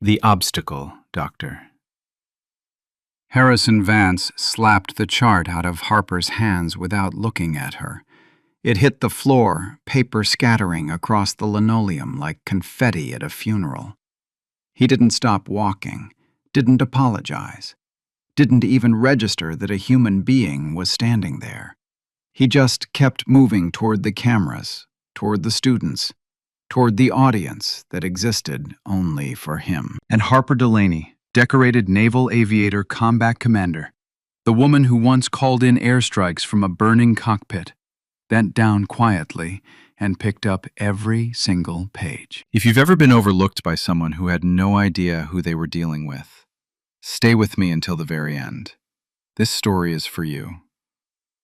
The Obstacle, Doctor. Harrison Vance slapped the chart out of Harper's hands without looking at her. It hit the floor, paper scattering across the linoleum like confetti at a funeral. He didn't stop walking, didn't apologize, didn't even register that a human being was standing there. He just kept moving toward the cameras, toward the students, toward the audience that existed only for him. And Harper Delaney, decorated naval aviator combat commander, the woman who once called in airstrikes from a burning cockpit, bent down quietly and picked up every single page. If you've ever been overlooked by someone who had no idea who they were dealing with, stay with me until the very end. This story is for you.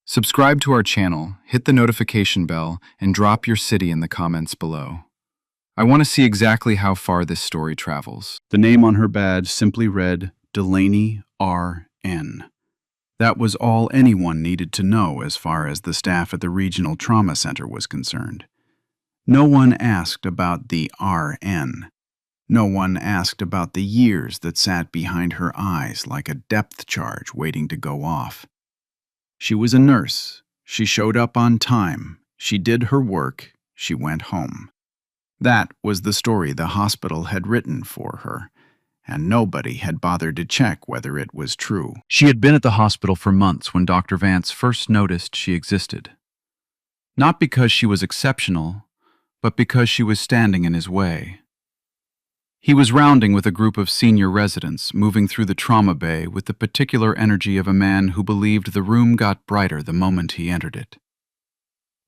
Subscribe to our channel, hit the notification bell, and drop your city in the comments below. I want to see exactly how far this story travels. The name on her badge simply read Delaney R.N. That was all anyone needed to know as far as the staff at the Regional Trauma Center was concerned. No one asked about the R.N. No one asked about the years that sat behind her eyes like a depth charge waiting to go off. She was a nurse. She showed up on time. She did her work. She went home. That was the story the hospital had written for her, and nobody had bothered to check whether it was true. She had been at the hospital for months when Dr. Vance first noticed she existed. Not because she was exceptional, but because she was standing in his way. He was rounding with a group of senior residents, moving through the trauma bay with the particular energy of a man who believed the room got brighter the moment he entered it.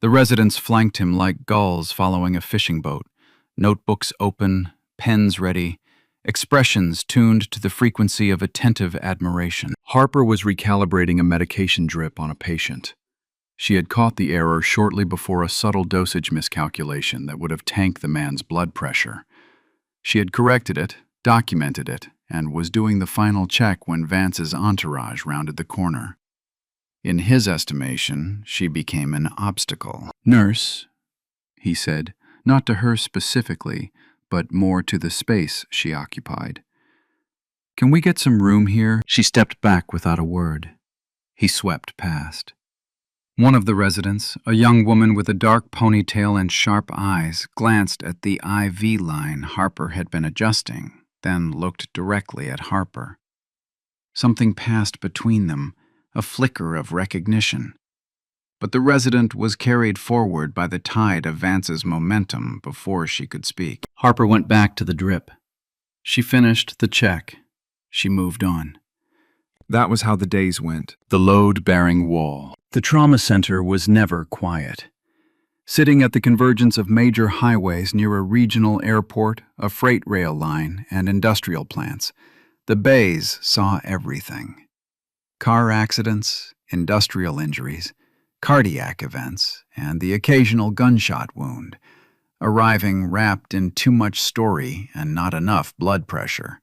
The residents flanked him like gulls following a fishing boat, notebooks open, pens ready, expressions tuned to the frequency of attentive admiration. Harper was recalibrating a medication drip on a patient. She had caught the error shortly before a subtle dosage miscalculation that would have tanked the man's blood pressure. She had corrected it, documented it, and was doing the final check when Vance's entourage rounded the corner. In his estimation, she became an obstacle. "Nurse," he said, not to her specifically, but more to the space she occupied. "Can we get some room here?" She stepped back without a word. He swept past. One of the residents, a young woman with a dark ponytail and sharp eyes, glanced at the IV line Harper had been adjusting, then looked directly at Harper. Something passed between them, a flicker of recognition. But the resident was carried forward by the tide of Vance's momentum before she could speak. Harper went back to the drip. She finished the check. She moved on. That was how the days went. The load-bearing wall. The trauma center was never quiet. Sitting at the convergence of major highways near a regional airport, a freight rail line, and industrial plants, the bays saw everything. Car accidents, industrial injuries, cardiac events, and the occasional gunshot wound, arriving wrapped in too much story and not enough blood pressure.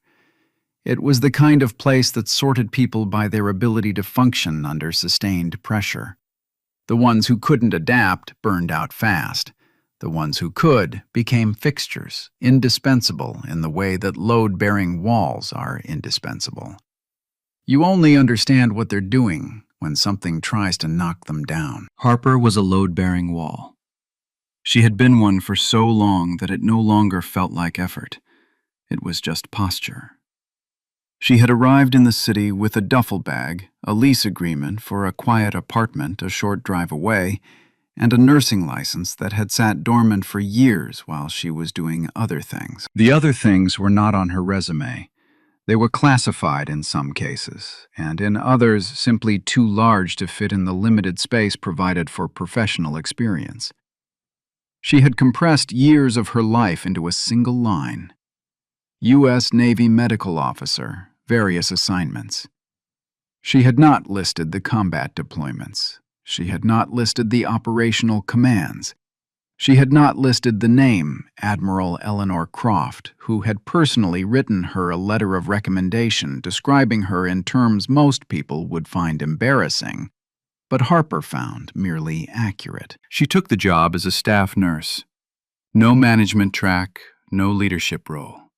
It was the kind of place that sorted people by their ability to function under sustained pressure. The ones who couldn't adapt burned out fast. The ones who could became fixtures, indispensable in the way that load-bearing walls are indispensable. You only understand what they're doing when something tries to knock them down. Harper was a load-bearing wall. She had been one for so long that it no longer felt like effort. It was just posture. She had arrived in the city with a duffel bag, a lease agreement for a quiet apartment a short drive away, and a nursing license that had sat dormant for years while she was doing other things. The other things were not on her resume. They were classified in some cases, and in others simply too large to fit in the limited space provided for professional experience. She had compressed years of her life into a single line. U.S. Navy medical officer, various assignments. She had not listed the combat deployments. She had not listed the operational commands. She had not listed the name Admiral Eleanor Croft, who had personally written her a letter of recommendation describing her in terms most people would find embarrassing, but Harper found merely accurate. She took the job as a staff nurse. No management track, no leadership role.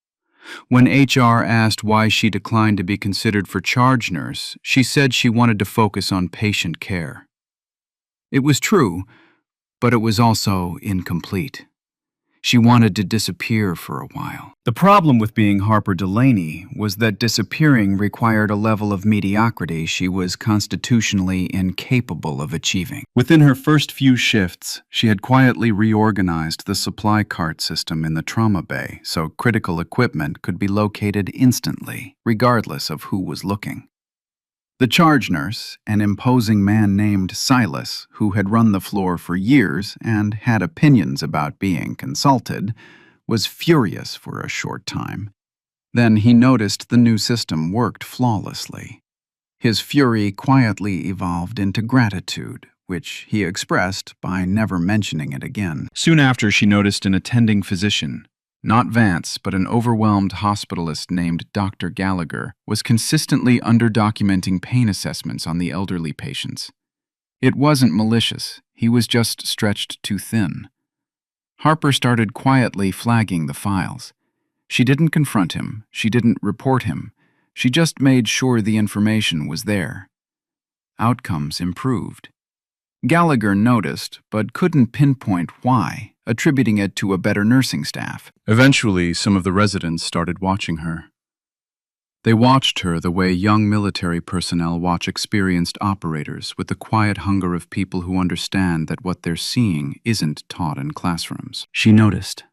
When HR asked why she declined to be considered for charge nurse, she said she wanted to focus on patient care. It was true, but it was also incomplete. She wanted to disappear for a while. The problem with being Harper Delaney was that disappearing required a level of mediocrity she was constitutionally incapable of achieving. Within her first few shifts, she had quietly reorganized the supply cart system in the trauma bay so critical equipment could be located instantly, regardless of who was looking. The charge nurse, an imposing man named Silas, who had run the floor for years and had opinions about being consulted, was furious for a short time. Then he noticed the new system worked flawlessly. His fury quietly evolved into gratitude, which he expressed by never mentioning it again. Soon after, she noticed an attending physician, not Vance, but an overwhelmed hospitalist named Dr. Gallagher, was consistently underdocumenting pain assessments on the elderly patients. It wasn't malicious, he was just stretched too thin. Harper started quietly flagging the files. She didn't confront him, she didn't report him, she just made sure the information was there. Outcomes improved. Gallagher noticed, but couldn't pinpoint why, attributing it to a better nursing staff. Eventually, some of the residents started watching her. They watched her the way young military personnel watch experienced operators, with the quiet hunger of people who understand that what they're seeing isn't taught in classrooms. She noticed.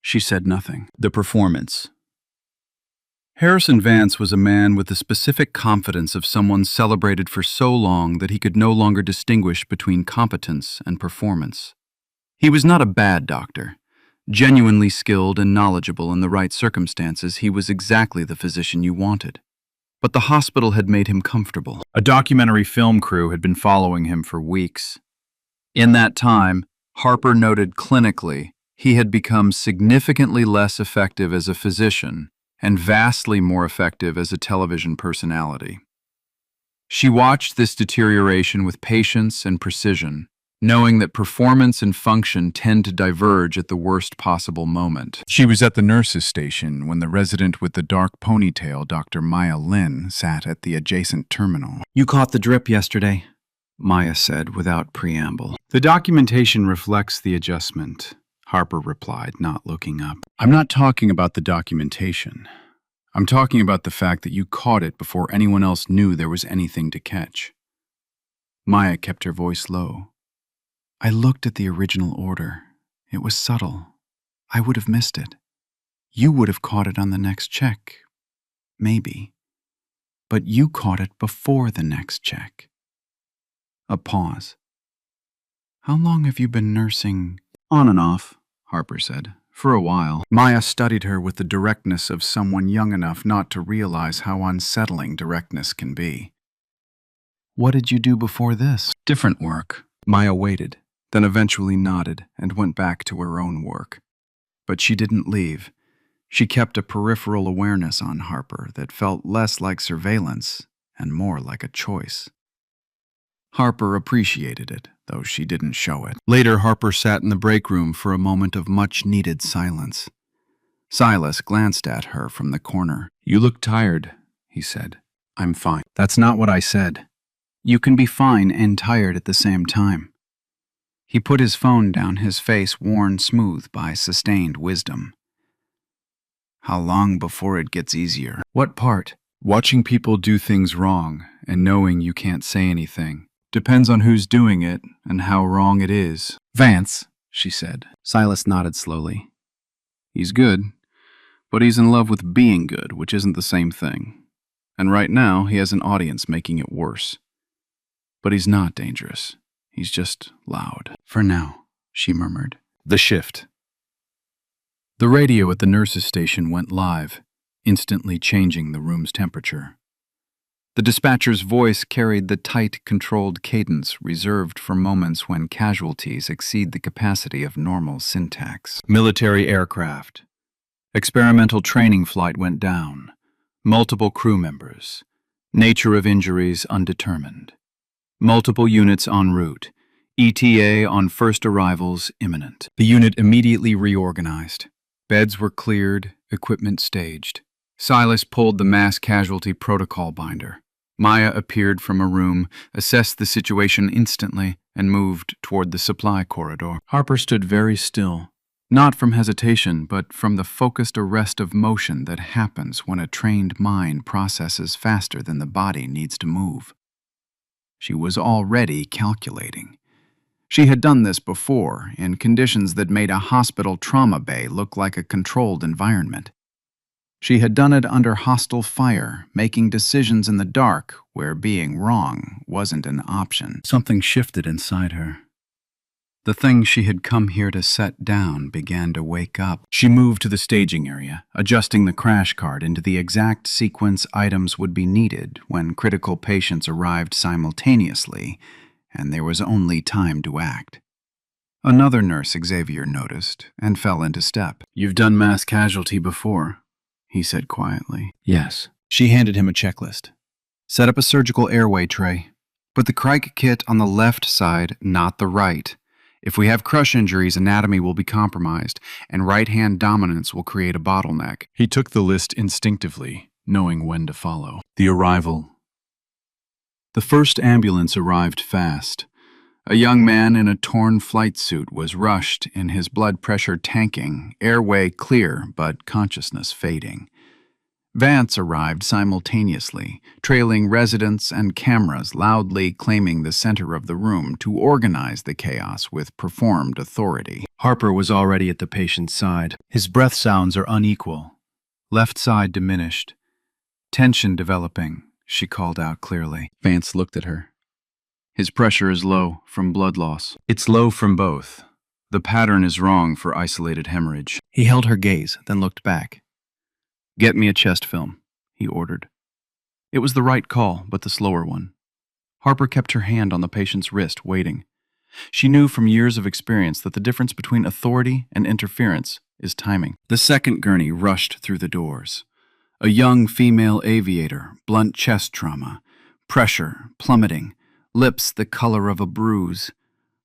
She said nothing. The performance. Harrison Vance was a man with the specific confidence of someone celebrated for so long that he could no longer distinguish between competence and performance. He was not a bad doctor. Genuinely skilled and knowledgeable in the right circumstances, he was exactly the physician you wanted. But the hospital had made him comfortable. A documentary film crew had been following him for weeks. In that time, Harper noted clinically he had become significantly less effective as a physician and vastly more effective as a television personality. She watched this deterioration with patience and precision, knowing that performance and function tend to diverge at the worst possible moment. She was at the nurse's station when the resident with the dark ponytail, Dr. Maya Lin, sat at the adjacent terminal. "You caught the drip yesterday," Maya said without preamble. "The documentation reflects the adjustment," Harper replied, not looking up. "I'm not talking about the documentation. I'm talking about the fact that you caught it before anyone else knew there was anything to catch." Maya kept her voice low. "I looked at the original order. It was subtle. I would have missed it. You would have caught it on the next check. Maybe. But you caught it before the next check." A pause. "How long have you been nursing?" "On and off," Harper said. "For a while." Maya studied her with the directness of someone young enough not to realize how unsettling directness can be. "What did you do before this?" "Different work." Maya waited, then eventually nodded and went back to her own work. But she didn't leave. She kept a peripheral awareness on Harper that felt less like surveillance and more like a choice. Harper appreciated it, though she didn't show it. Later, Harper sat in the break room for a moment of much-needed silence. Silas glanced at her from the corner. "You look tired," he said. "I'm fine." "That's not what I said. You can be fine and tired at the same time." He put his phone down, his face worn smooth by sustained wisdom. "How long before it gets easier?" "What part?" "Watching people do things wrong and knowing you can't say anything. Depends on who's doing it and how wrong it is." "Vance," she said. Silas nodded slowly. "He's good, but he's in love with being good, which isn't the same thing. And right now, he has an audience making it worse. But he's not dangerous. He's just loud." "For now," she murmured. The shift. The radio at the nurse's station went live, instantly changing the room's temperature. The dispatcher's voice carried the tight, controlled cadence reserved for moments when casualties exceed the capacity of normal syntax. "Military aircraft. Experimental training flight went down. Multiple crew members. Nature of injuries undetermined. Multiple units en route. ETA on first arrivals imminent." The unit immediately reorganized. Beds were cleared, Equipment staged. Silas pulled the mass casualty protocol binder. Maya appeared from a room, assessed the situation instantly, and moved toward the supply corridor. Harper stood very still, not from hesitation, but from the focused arrest of motion that happens when a trained mind processes faster than the body needs to move. She was already calculating. She had done this before, in conditions that made a hospital trauma bay look like a controlled environment. She had done it under hostile fire, making decisions in the dark where being wrong wasn't an option. Something shifted inside her. The thing she had come here to set down began to wake up. She moved to the staging area, adjusting the crash cart into the exact sequence items would be needed when critical patients arrived simultaneously, and there was only time to act. Another nurse Xavier noticed and fell into step. "You've done mass casualty before," he said quietly. "Yes." She handed him a checklist. "Set up a surgical airway tray. Put the Crike kit on the left side, not the right. If we have crush injuries, anatomy will be compromised, and right-hand dominance will create a bottleneck." He took the list instinctively, knowing when to follow. The arrival. The first ambulance arrived fast. A young man in a torn flight suit was rushed, in his blood pressure tanking, airway clear but consciousness fading. Vance arrived simultaneously, trailing residents and cameras loudly claiming the center of the room to organize the chaos with performed authority. Harper was already at the patient's side. His breath sounds are unequal. Left side diminished. "Tension developing," she called out clearly. Vance looked at her. "His pressure is low from blood loss." "It's low from both. The pattern is wrong for isolated hemorrhage." He held her gaze, then looked back. "Get me a chest film," he ordered. It was the right call, but the slower one. Harper kept her hand on the patient's wrist, waiting. She knew from years of experience that the difference between authority and interference is timing. The second gurney rushed through the doors. A young female aviator, blunt chest trauma, pressure plummeting, lips the color of a bruise.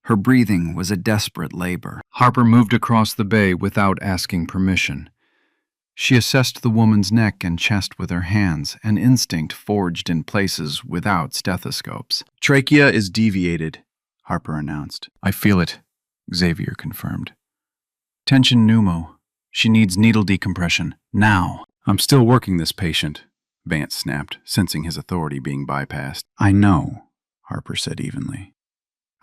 Her breathing was a desperate labor. Harper moved across the bay without asking permission. She assessed the woman's neck and chest with her hands, an instinct forged in places without stethoscopes. "Trachea is deviated," Harper announced. "I feel it," Xavier confirmed. "Tension pneumo. She needs needle decompression. Now." "I'm still working this patient," Vance snapped, sensing his authority being bypassed. "I know," Harper said evenly.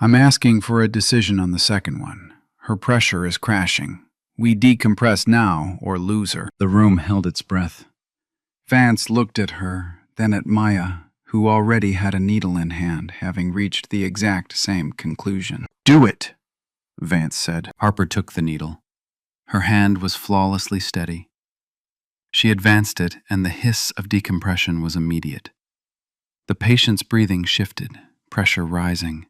"I'm asking for a decision on the second one. Her pressure is crashing. We decompress now or lose her." The room held its breath. Vance looked at her, then at Maya, who already had a needle in hand, having reached the exact same conclusion. "Do it," Vance said. Harper took the needle. Her hand was flawlessly steady. She advanced it, and the hiss of decompression was immediate. The patient's breathing shifted, pressure rising.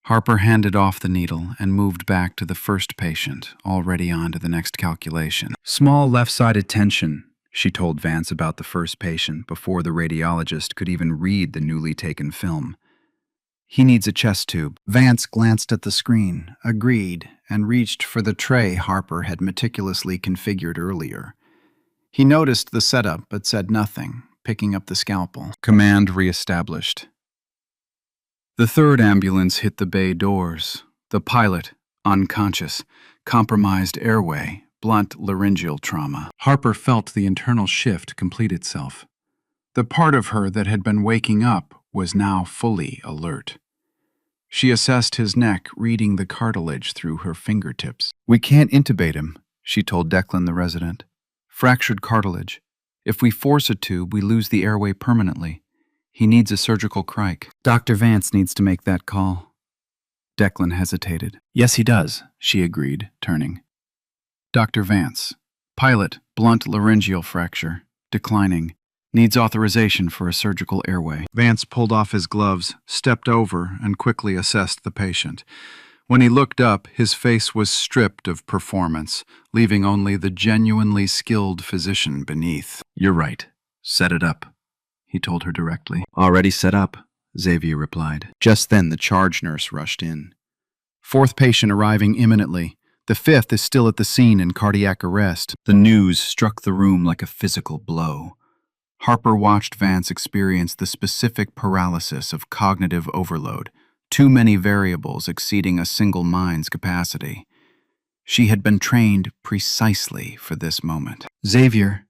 Harper handed off the needle and moved back to the first patient, already on to the next calculation. "Small left-sided tension," she told Vance about the first patient before the radiologist could even read the newly taken film. "He needs a chest tube." Vance glanced at the screen, agreed, and reached for the tray Harper had meticulously configured earlier. He noticed the setup but said nothing, picking up the scalpel. Command reestablished. The third ambulance hit the bay doors. The pilot, unconscious, compromised airway, blunt laryngeal trauma. Harper felt the internal shift complete itself. The part of her that had been waking up was now fully alert. She assessed his neck, reading the cartilage through her fingertips. "We can't intubate him," she told Declan the resident. "Fractured cartilage. If we force a tube, we lose the airway permanently. He needs a surgical crike." "Dr. Vance needs to make that call." Declan hesitated. "Yes, he does," she agreed, turning. "Dr. Vance. Pilot, blunt laryngeal fracture. Declining. Needs authorization for a surgical airway." Vance pulled off his gloves, stepped over, and quickly assessed the patient. When he looked up, his face was stripped of performance, leaving only the genuinely skilled physician beneath. "You're right. Set it up," he told her directly. "Already set up," Xavier replied. Just then the charge nurse rushed in. "Fourth patient arriving imminently. The fifth is still at the scene in cardiac arrest. The news struck the room like a physical blow. Harper watched Vance experience the specific paralysis of cognitive overload, too many variables exceeding a single mind's capacity. She had been trained precisely for this moment. "Xavier,"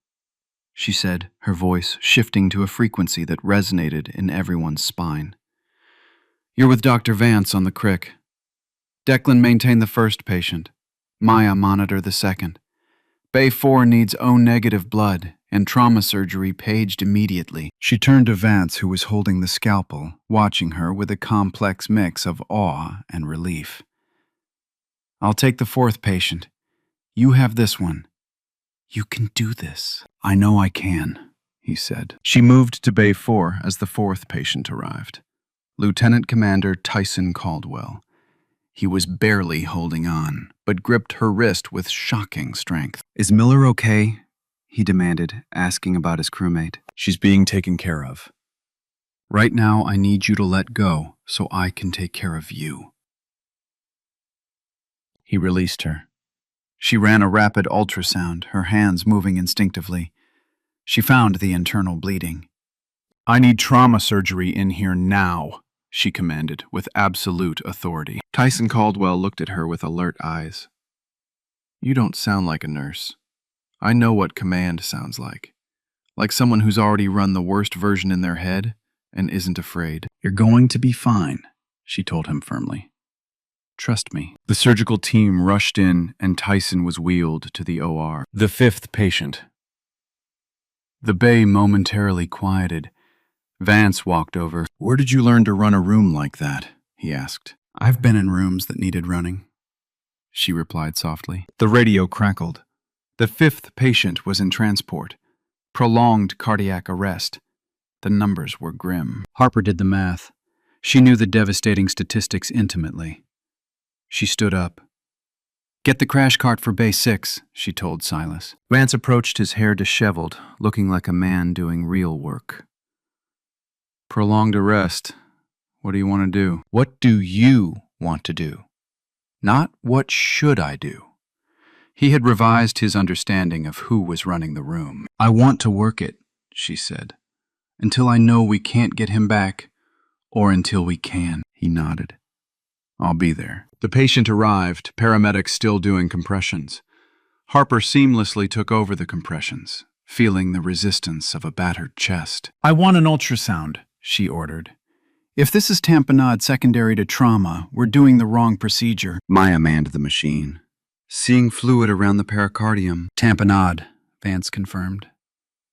she said, her voice shifting to a frequency that resonated in everyone's spine. "You're with Dr. Vance on the crick. Declan maintain the first patient. Maya monitor the second. Bay 4 needs O-negative blood, and trauma surgery paged immediately." She turned to Vance, who was holding the scalpel, watching her with a complex mix of awe and relief. "I'll take the fourth patient. You have this one. You can do this." "I know I can," he said. She moved to Bay 4 as the fourth patient arrived. Lieutenant Commander Tyson Caldwell. He was barely holding on, but gripped her wrist with shocking strength. "Is Miller okay?" he demanded, asking about his crewmate. "She's being taken care of. Right now, I need you to let go so I can take care of you." He released her. She ran a rapid ultrasound, her hands moving instinctively. She found the internal bleeding. "I need trauma surgery in here now," she commanded with absolute authority. Tyson Caldwell looked at her with alert eyes. "You don't sound like a nurse. I know what command sounds like someone who's already run the worst version in their head and isn't afraid." "You're going to be fine," she told him firmly. "Trust me." The surgical team rushed in and Tyson was wheeled to the OR. The fifth patient. The bay momentarily quieted. Vance walked over. "Where did you learn to run a room like that?" he asked. "I've been in rooms that needed running," she replied softly. The radio crackled. The fifth patient was in transport. Prolonged cardiac arrest. The numbers were grim. Harper did the math. She knew the devastating statistics intimately. She stood up. "Get the crash cart for Bay 6, she told Silas. Vance approached, his hair disheveled, looking like a man doing real work. "Prolonged arrest. What do you want to do?" "What do you want to do? Not what should I do?" He had revised his understanding of who was running the room. "I want to work it," she said, "until I know we can't get him back, or until we can." He nodded. "I'll be there." The patient arrived, paramedics still doing compressions. Harper seamlessly took over the compressions, feeling the resistance of a battered chest. "I want an ultrasound," she ordered. "If this is tamponade secondary to trauma, we're doing the wrong procedure." Maya manned the machine. "Seeing fluid around the pericardium." "Tamponade," Vance confirmed.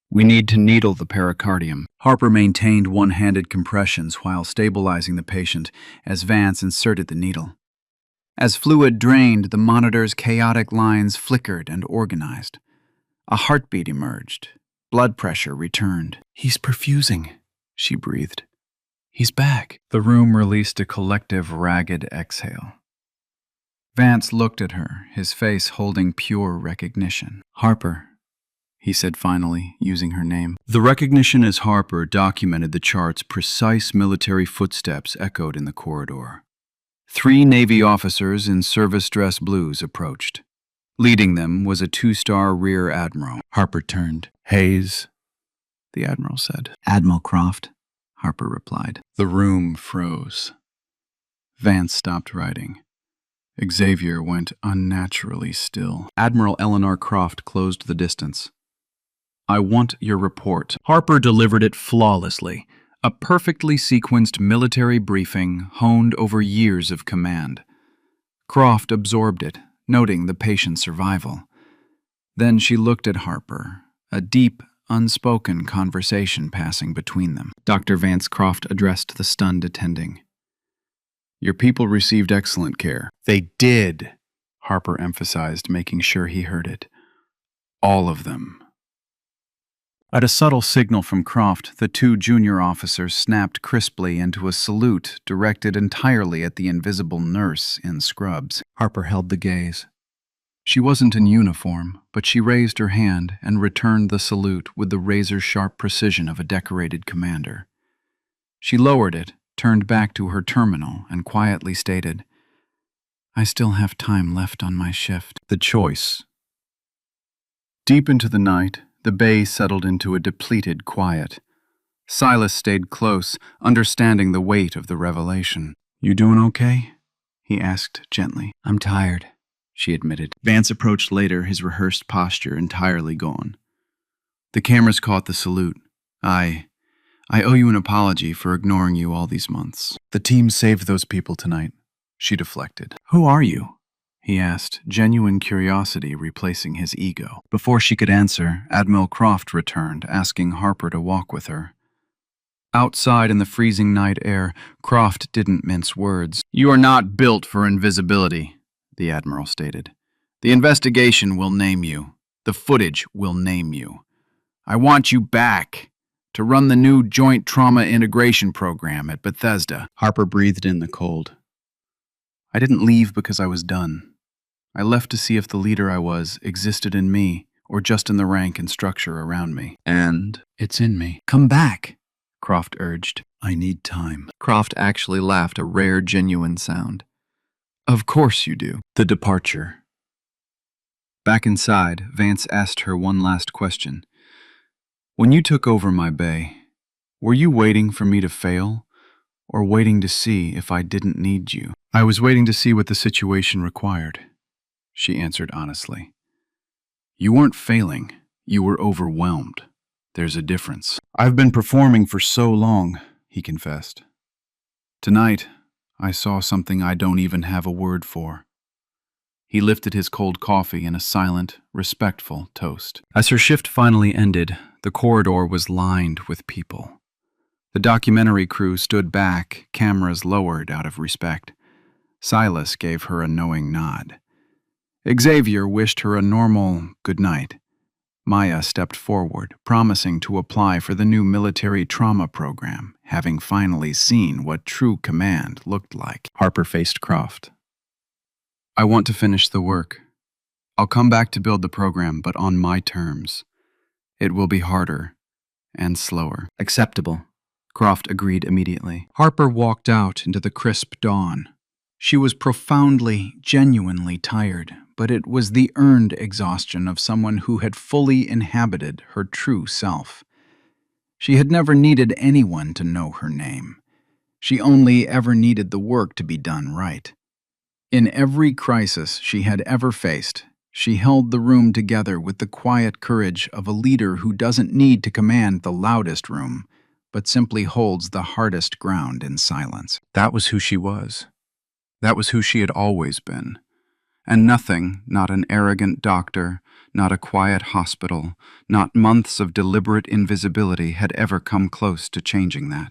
"We need to needle the pericardium." Harper maintained one-handed compressions while stabilizing the patient as Vance inserted the needle. As fluid drained, the monitor's chaotic lines flickered and organized. A heartbeat emerged. Blood pressure returned. "He's perfusing," she breathed. "He's back." The room released a collective, ragged exhale. Vance looked at her, his face holding pure recognition. "Harper," he said finally, using her name. The recognition as Harper documented the chart's precise military footsteps echoed in the corridor. 3 Navy officers in service dress blues approached. Leading them was a 2-star rear admiral. Harper turned. "Hayes," the admiral said. "Admiral Croft," Harper replied. The room froze. Vance stopped writing. Xavier went unnaturally still. Admiral Eleanor Croft closed the distance. "I want your report." Harper delivered it flawlessly. A perfectly sequenced military briefing honed over years of command. Croft absorbed it, noting the patient's survival. Then she looked at Harper, a deep, unspoken conversation passing between them. Dr. Vance Croft addressed the stunned attending. "Your people received excellent care." "They did," Harper emphasized, making sure he heard it. "All of them." At a subtle signal from Croft, the 2 junior officers snapped crisply into a salute directed entirely at the invisible nurse in scrubs. Harper held the gaze. She wasn't in uniform, but she raised her hand and returned the salute with the razor-sharp precision of a decorated commander. She lowered it, turned back to her terminal, and quietly stated, I still have time left on my shift. The choice. Deep into the night, the bay settled into a depleted quiet. Silas stayed close, understanding the weight of the revelation. "You doing okay?" he asked gently. "I'm tired," she admitted. Vance approached later, his rehearsed posture entirely gone. "The cameras caught the salute. I owe you an apology for ignoring you all these months." "The team saved those people tonight," she deflected. "Who are you?" he asked, genuine curiosity replacing his ego. Before she could answer, Admiral Croft returned, asking Harper to walk with her. Outside in the freezing night air, Croft didn't mince words. "You are not built for invisibility," the Admiral stated. "The investigation will name you. The footage will name you. I want you back to run the new Joint Trauma Integration Program at Bethesda." Harper breathed in the cold. "I didn't leave because I was done. I left to see if the leader I was existed in me or just in the rank and structure around me. And it's in me. Come back," Croft urged. "I need time." Croft actually laughed, a rare, genuine sound. "Of course you do." The departure. Back inside, Vance asked her one last question. "When you took over my bay, were you waiting for me to fail, or waiting to see if I didn't need you?" "I was waiting to see what the situation required," she answered honestly. "You weren't failing, you were overwhelmed. There's a difference." "I've been performing for so long," he confessed. "Tonight, I saw something I don't even have a word for." He lifted his cold coffee in a silent, respectful toast. As her shift finally ended, the corridor was lined with people. The documentary crew stood back, cameras lowered out of respect. Silas gave her a knowing nod. Xavier wished her a normal good night. Maya stepped forward, promising to apply for the new military trauma program, having finally seen what true command looked like. Harper faced Croft. "I want to finish the work. I'll come back to build the program, but on my terms. It will be harder and slower." "Acceptable," Croft agreed immediately. Harper walked out into the crisp dawn. She was profoundly, genuinely tired, but it was the earned exhaustion of someone who had fully inhabited her true self. She had never needed anyone to know her name. She only ever needed the work to be done right. In every crisis she had ever faced, she held the room together with the quiet courage of a leader who doesn't need to command the loudest room, but simply holds the hardest ground in silence. That was who she was. That was who she had always been. And nothing, not an arrogant doctor, not a quiet hospital, not months of deliberate invisibility had ever come close to changing that.